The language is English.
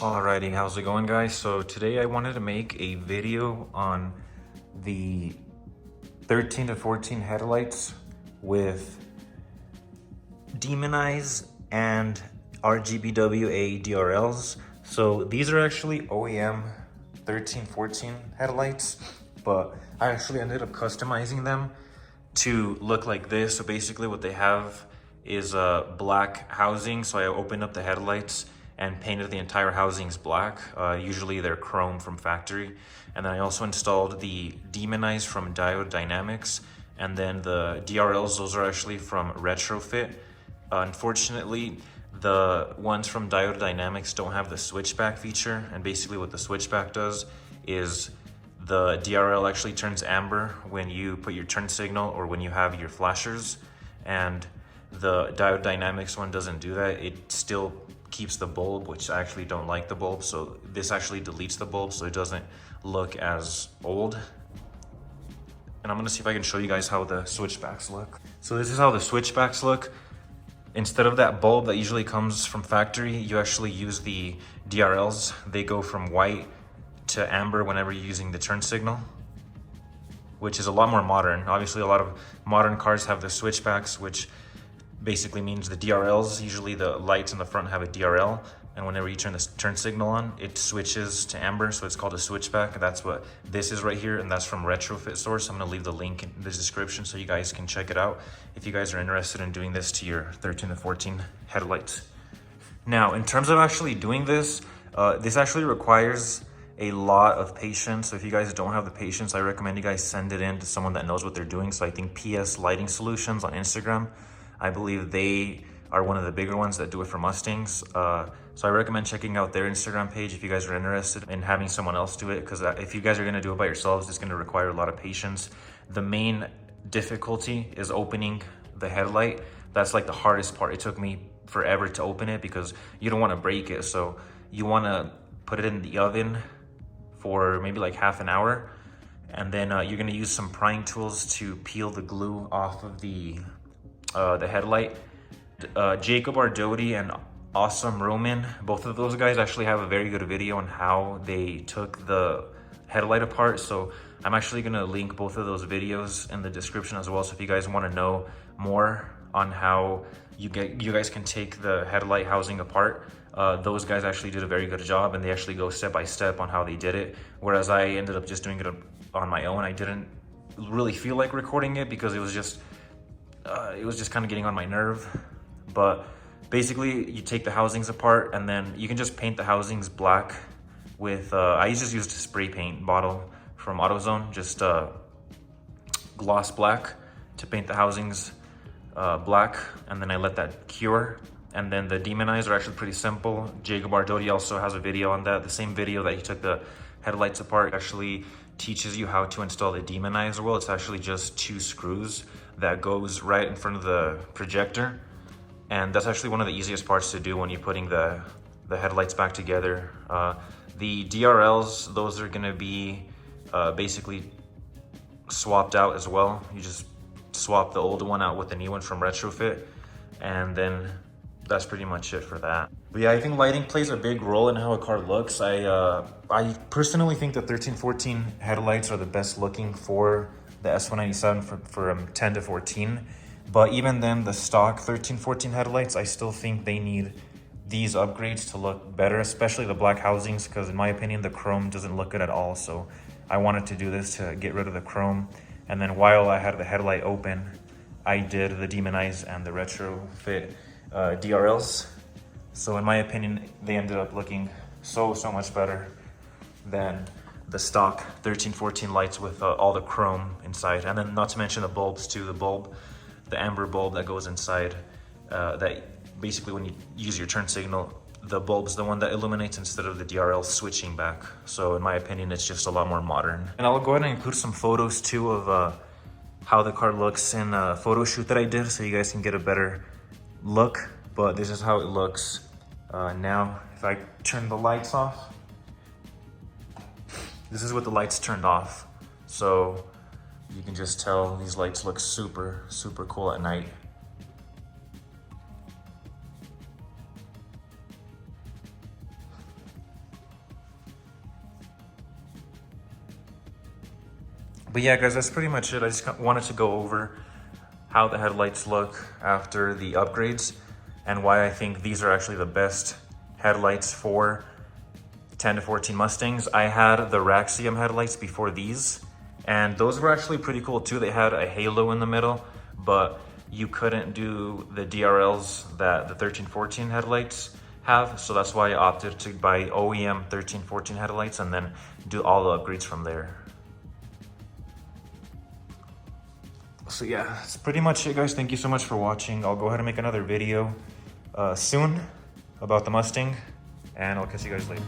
Alrighty, how's it going, guys? So today I wanted to make a video on the 13 to 14 headlights with Demon Eyes and RGBWA DRLs. So these are actually OEM 1314 headlights, but I actually ended up customizing them to look like this. So basically what they have is a black housing. So I opened up the headlights and painted the entire housings black. Usually they're chrome from factory. And then I also installed the Demon Eyes from Diode Dynamics. And then the DRLs, those are actually from Retrofit. Unfortunately, the ones from Diode Dynamics don't have the switchback feature. And basically what the switchback does is the DRL actually turns amber when you put your turn signal or when you have your flashers. And the Diode Dynamics one doesn't do that. It still keeps the bulb, which I actually don't like the bulb. So this actually deletes the bulb so it doesn't look as old. And I'm gonna see if I can show you guys how the switchbacks look. So this is how the switchbacks look. Instead of that bulb that usually comes from factory, you actually use the DRLs. They go from white to amber whenever you're using the turn signal, which is a lot more modern. Obviously, a lot of modern cars have the switchbacks, which basically means the DRLs, usually the lights in the front have a DRL, and whenever you turn the turn signal on, it switches to amber, so it's called a switchback. That's what this is right here, and that's from Retrofit Source. I'm gonna leave the link in the description so you guys can check it out if you guys are interested in doing this to your 13 to 14 headlights. Now, in terms of actually doing this, this actually requires a lot of patience. So if you guys don't have the patience, I recommend you guys send it in to someone that knows what they're doing. So I think PS Lighting Solutions on Instagram, I believe they are one of the bigger ones that do it for Mustangs. So I recommend checking out their Instagram page if you guys are interested in having someone else do it, because if you guys are gonna do it by yourselves, it's gonna require a lot of patience. The main difficulty is opening the headlight. That's like the hardest part. It took me forever to open it because you don't wanna break it. So you wanna put it in the oven for maybe like half an hour. And then you're gonna use some prying tools to peel the glue off of the headlight. Jacob Ardoti and Awesome Roman, both of those guys actually have a very good video on how they took the headlight apart. So I'm actually gonna link both of those videos in the description as well. So if you guys wanna know more on how you guys can take the headlight housing apart, those guys actually did a very good job, and they actually go step by step on how they did it. Whereas I ended up just doing it on my own. I didn't really feel like recording it because it was just kind of getting on my nerve. But basically you take the housings apart and then you can just paint the housings black with, I just used a spray paint bottle from AutoZone, just gloss black to paint the housings black, and then I let that cure. And then the Demon Eyes are actually pretty simple. Jacob Ardoti also has a video on that. The same video that he took the headlights apart actually teaches you how to install the Demon Eyes as well. It's actually just 2 screws that goes right in front of the projector. And that's actually one of the easiest parts to do when you're putting the headlights back together. The DRLs, those are gonna be basically swapped out as well. You just swap the old one out with the new one from Retrofit, and then that's pretty much it for that. But yeah, I think lighting plays a big role in how a car looks. I personally think the 1314 headlights are the best looking for the S197 from 10 to 14. But even then, the stock 1314 headlights, I still think they need these upgrades to look better, especially the black housings, because in my opinion, the chrome doesn't look good at all. So I wanted to do this to get rid of the chrome. And then while I had the headlight open, I did the Demon Eyes and the Retrofit DRLs. So in my opinion, they ended up looking so much better than the stock 1314 lights with all the chrome inside. And then not to mention the bulbs too, the amber bulb that goes inside, that basically when you use your turn signal, the bulb's the one that illuminates instead of the DRL switching back. So in my opinion, it's just a lot more modern. And I'll go ahead and include some photos too of how the car looks in a photo shoot that I did, so you guys can get a better look. But this is how it looks now. If I turn the lights off, this is what the lights turned off. So you can just tell these lights look super cool at night. But yeah, guys, that's pretty much it. I just wanted to go over how the headlights look after the upgrades and why I think these are actually the best headlights for 10 to 14 Mustangs. I had the Raxium headlights before these, and those were actually pretty cool too. They had a halo in the middle, but you couldn't do the DRLs that the 1314 headlights have, so that's why I opted to buy OEM 1314 headlights and then do all the upgrades from there. So yeah, that's pretty much it, guys. Thank you so much for watching. I'll go ahead and make another video soon about the Mustang, and I'll catch you guys later.